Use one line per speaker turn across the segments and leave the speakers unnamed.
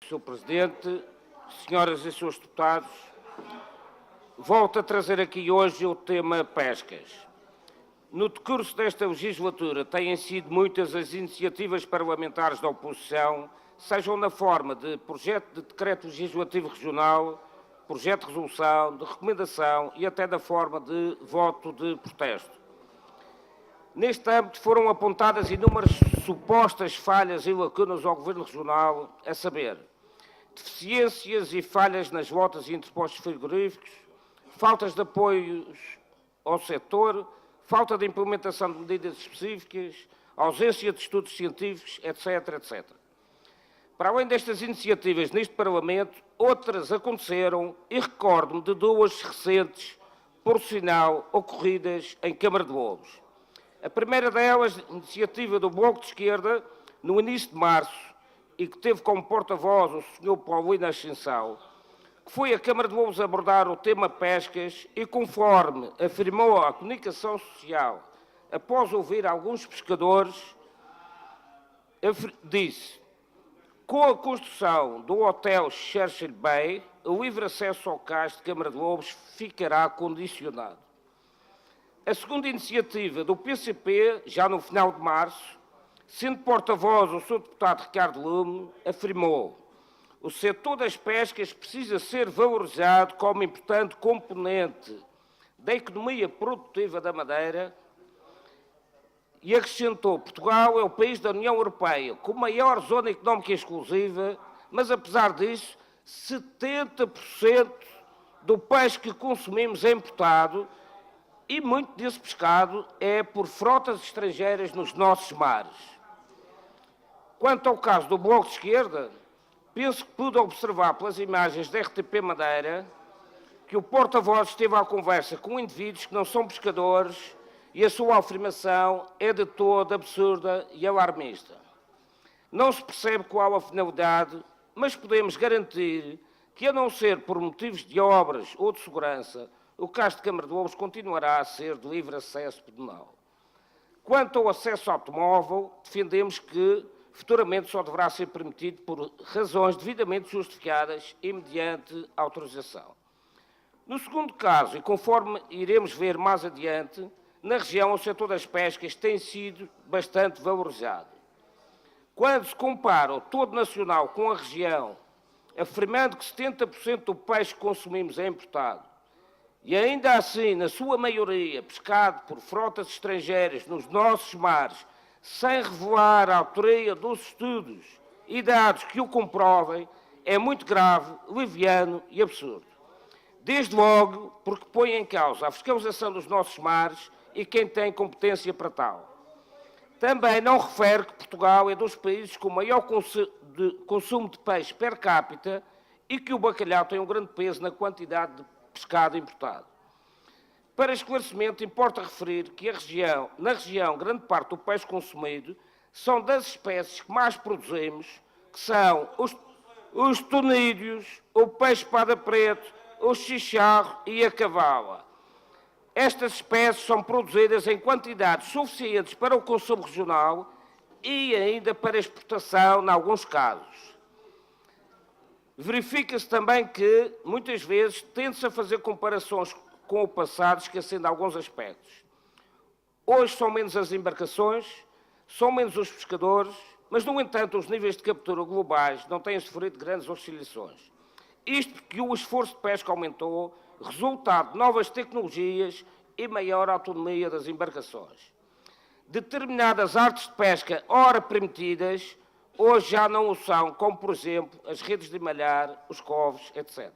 Sr. Presidente, senhoras e senhores deputados, volto a trazer aqui hoje o tema pescas. No decurso desta legislatura têm sido muitas as iniciativas parlamentares da oposição, sejam na forma de projeto de decreto legislativo regional, projeto de resolução, de recomendação e até da forma de voto de protesto. Neste âmbito foram apontadas inúmeras supostas falhas e lacunas ao Governo Regional, a saber, deficiências e falhas nas lotas e interpostos frigoríficos, faltas de apoios ao setor, falta de implementação de medidas específicas, ausência de estudos científicos, etc., etc. Para além destas iniciativas neste Parlamento, outras aconteceram e recordo-me de duas recentes, por sinal, ocorridas em Câmara de Lobos. A primeira delas, iniciativa do Bloco de Esquerda, no início de março, e que teve como porta-voz o Sr. Paulino Ascensão, que foi a Câmara de Lobos abordar o tema pescas e, conforme afirmou a comunicação social, após ouvir alguns pescadores, disse: com a construção do Hotel Churchill Bay, o livre acesso ao cais de Câmara de Lobos ficará condicionado. A segunda iniciativa do PCP, já no final de março, sendo porta-voz o Sr. Deputado Ricardo Lume, afirmou: o setor das pescas precisa ser valorizado como importante componente da economia produtiva da Madeira e acrescentou: Portugal é o país da União Europeia com maior zona económica exclusiva, mas apesar disso, 70% do peixe que consumimos é importado e muito desse pescado é por frotas estrangeiras nos nossos mares. Quanto ao caso do Bloco de Esquerda, penso que pude observar pelas imagens da RTP Madeira que o porta-voz esteve à conversa com indivíduos que não são pescadores e a sua afirmação é de todo absurda e alarmista. Não se percebe qual a finalidade, mas podemos garantir que, a não ser por motivos de obras ou de segurança, o cais de Câmara de Lobos continuará a ser de livre acesso pedonal. Quanto ao acesso automóvel, defendemos que futuramente só deverá ser permitido por razões devidamente justificadas e mediante autorização. No segundo caso, e conforme iremos ver mais adiante, na região o setor das pescas tem sido bastante valorizado. Quando se compara o todo nacional com a região, afirmando que 70% do peixe que consumimos é importado, e ainda assim, na sua maioria, pescado por frotas estrangeiras nos nossos mares, sem revelar a autoria dos estudos e dados que o comprovem, é muito grave, leviano e absurdo. Desde logo, porque põe em causa a fiscalização dos nossos mares e quem tem competência para tal. Também não refere que Portugal é dos países com maior consumo de peixe per capita e que o bacalhau tem um grande peso na quantidade de pescado importado. Para esclarecimento, importa referir que na região, grande parte do peixe consumido são das espécies que mais produzimos, que são os tonídeos, o peixe-espada preto, o chicharro e a cavala. Estas espécies são produzidas em quantidades suficientes para o consumo regional e ainda para exportação, em alguns casos. Verifica-se também que, muitas vezes, tende-se a fazer comparações com o passado, esquecendo alguns aspectos. Hoje são menos as embarcações, são menos os pescadores, mas, no entanto, os níveis de captura globais não têm sofrido grandes oscilações. Isto porque o esforço de pesca aumentou, resultado de novas tecnologias e maior autonomia das embarcações. Determinadas artes de pesca, ora permitidas, hoje já não o são, como, por exemplo, as redes de malhar, os covos, etc.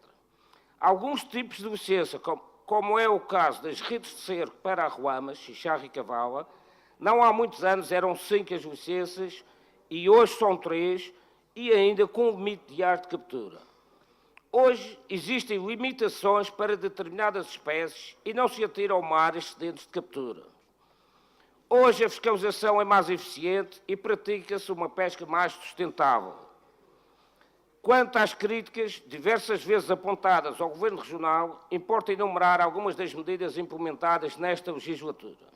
Alguns tipos de licença, como é o caso das redes de cerco para arruamas, chicharro e cavala, não há muitos anos eram 5 as licenças e hoje são 3 e ainda com limite de área de captura. Hoje existem limitações para determinadas espécies e não se atira ao mar excedentes de captura. Hoje a fiscalização é mais eficiente e pratica-se uma pesca mais sustentável. Quanto às críticas, diversas vezes apontadas ao Governo Regional, importa enumerar algumas das medidas implementadas nesta legislatura.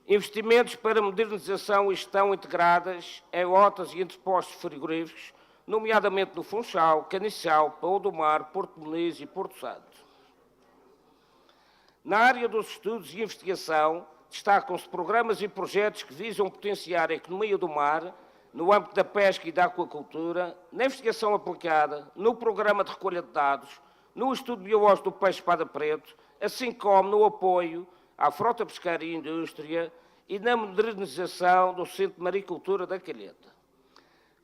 Investimentos para modernização e gestão integradas em lotas e entrepostos frigoríficos, nomeadamente no Funchal, Caniçal, Pão do Mar, Porto Muniz e Porto Santo. Na área dos estudos e investigação, destacam-se programas e projetos que visam potenciar a economia do mar, no âmbito da pesca e da aquacultura, na investigação aplicada, no programa de recolha de dados, no estudo biológico do peixe-espada preto, assim como no apoio à frota pesqueira e indústria e na modernização do Centro de Maricultura da Calheta.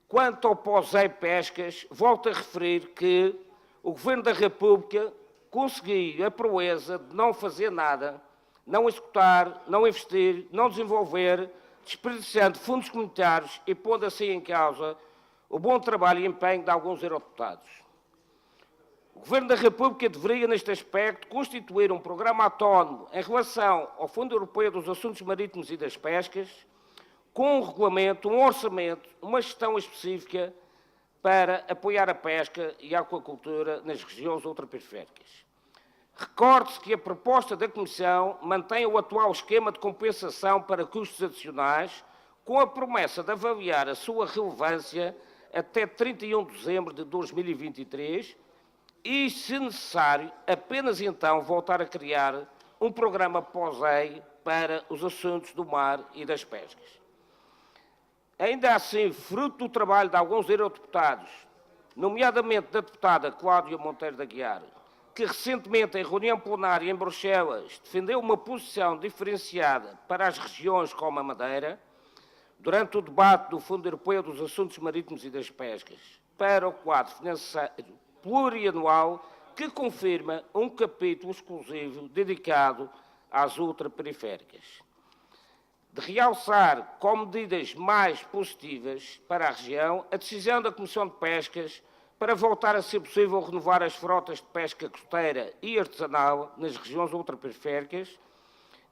Quanto ao POSEI Pescas, volto a referir que o Governo da República conseguiu a proeza de não fazer nada, não executar, não investir, não desenvolver, desperdiciando fundos comunitários e pondo assim em causa o bom trabalho e empenho de alguns eurodeputados. O Governo da República deveria, neste aspecto, constituir um programa autónomo em relação ao Fundo Europeu dos Assuntos Marítimos e das Pescas, com um regulamento, um orçamento, uma gestão específica para apoiar a pesca e a aquacultura nas regiões ultraperiféricas. Recorde-se que a proposta da Comissão mantém o atual esquema de compensação para custos adicionais, com a promessa de avaliar a sua relevância até 31 de dezembro de 2023 e, se necessário, apenas então voltar a criar um programa POSEI para os assuntos do mar e das pescas. Ainda assim, fruto do trabalho de alguns eurodeputados, nomeadamente da deputada Cláudia Monteiro de Aguiar, que recentemente, em reunião plenária em Bruxelas, defendeu uma posição diferenciada para as regiões como a Madeira, durante o debate do Fundo Europeu dos Assuntos Marítimos e das Pescas, para o quadro financeiro plurianual, que confirma um capítulo exclusivo dedicado às ultraperiféricas. De realçar, como medidas mais positivas para a região, a decisão da Comissão de Pescas para voltar a ser possível renovar as frotas de pesca costeira e artesanal nas regiões ultraperiféricas,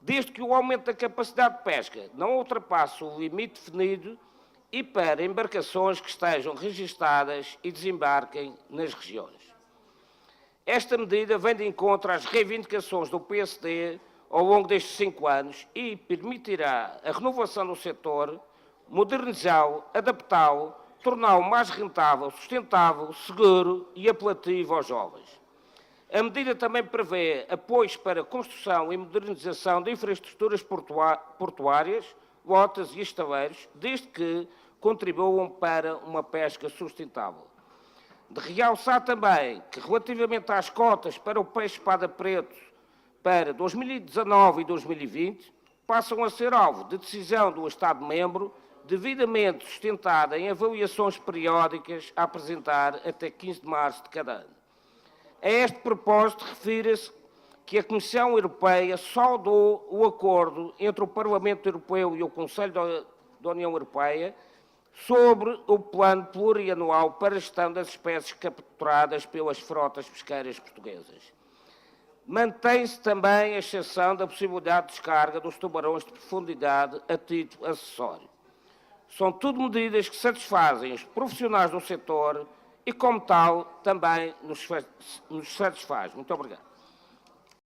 desde que o aumento da capacidade de pesca não ultrapasse o limite definido e para embarcações que estejam registadas e desembarquem nas regiões. Esta medida vem de encontro às reivindicações do PSD ao longo destes 5 anos e permitirá a renovação do setor, modernizá-lo, adaptá-lo, torná-lo mais rentável, sustentável, seguro e apelativo aos jovens. A medida também prevê apoios para a construção e modernização de infraestruturas portuárias, lotas e estaleiros, desde que contribuam para uma pesca sustentável. De realçar também que, relativamente às cotas para o peixe-espada preto para 2019 e 2020, passam a ser alvo de decisão do Estado-membro devidamente sustentada em avaliações periódicas a apresentar até 15 de março de cada ano. A este propósito, refere-se que a Comissão Europeia saudou o acordo entre o Parlamento Europeu e o Conselho da União Europeia sobre o plano plurianual para a gestão das espécies capturadas pelas frotas pesqueiras portuguesas. Mantém-se também a exceção da possibilidade de descarga dos tubarões de profundidade a título acessório. São tudo medidas que satisfazem os profissionais do setor e, como tal, também nos satisfaz. Muito obrigado.